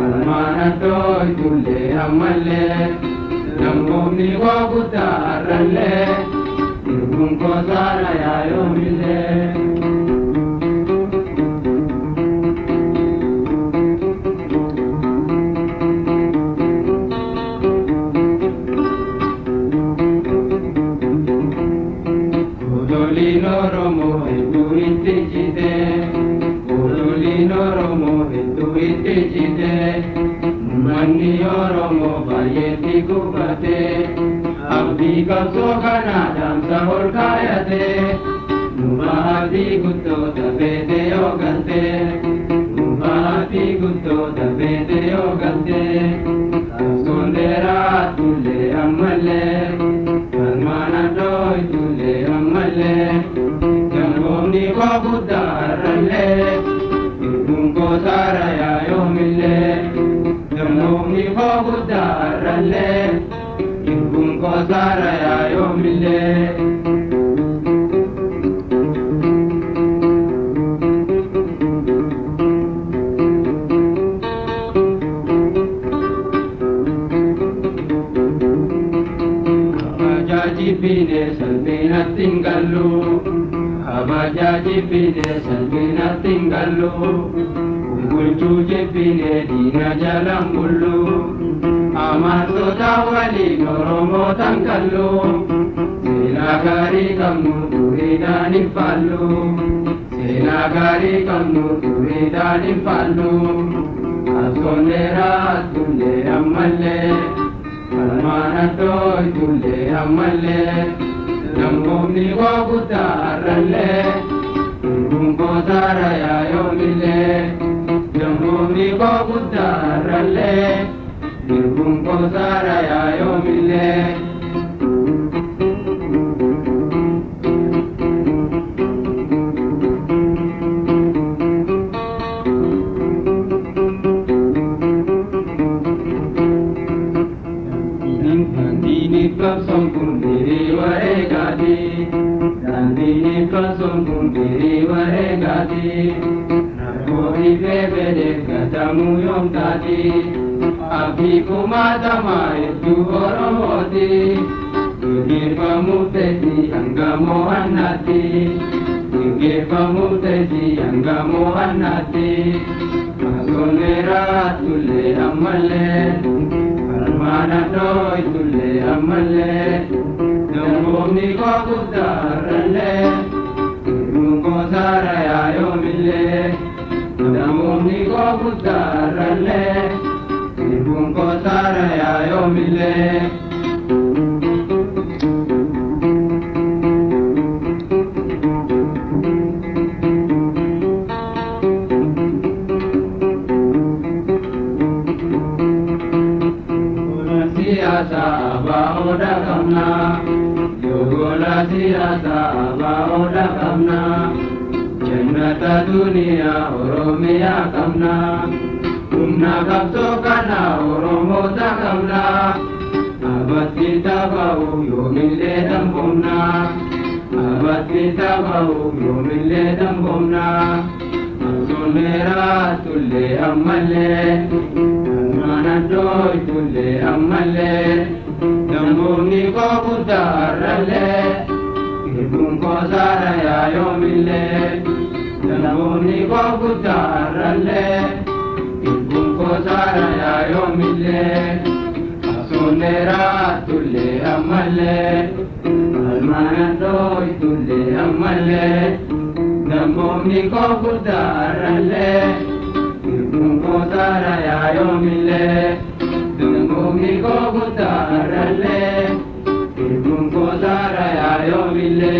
almanatoi tulle amalle namomni wagutarralle irgun kosara yayomille Romo hindu intijide Ululino Romo hindu intijide Manni Romo bayeti kubate Abdi kapso kana damsa holkayate Nubati gutto tabete yogante Nubati gutto tabete yogante Sondera tulle amalle Almana doi tulle amalle Jamomni wabudarralle Irgungo saraya yomille Jamomni wabudarralle Irgungo saraya yomille Jibine salbina tingallu Abaja jibine salbina tingallu Ungulchu jibine dina jalambullu Amato tawali noromo tangallu Sena gari kamnu turidani fallu Sena gari kamnu turidani fallu Asondera tunde amalle almanatoi tulle amalle namomni wagutarralle irgungo saraya yomille namomni wagutarralle irgungo saraya yomille Kasong kundiri waregadi Dandini kasong kundiri waregadi Nagori bebede katamu yom tadi Abhi kumadama itu oromoti Gigir pamutesi anggamo annati Gigir pamutesi anggamo annati Masonera tulle amalle Almanatoi tulle amalle Namomni wagutarralle Irgungo saraya yomille Namomni wagutarralle Irgungo saraya yomille Siyasa baoda kamna Yogola siyasa baoda kamna Jannata dunia oromia kamna Umna kapso kana oromota kamna Abad kita bau yomille dambomna Abad kita bau yomille dambomna Sonera tulle amalle Almanatoi tulle amalle Namomni wagutarralle Irgungo saraya yomille Namomni wagutarralle Irgungo saraya yomille Sonera tulle amalle Almanatoi tulle amalle Namomni wagutarralle Irgungo saraya yomille Namomni wagutarralle Irgungo saraya yomille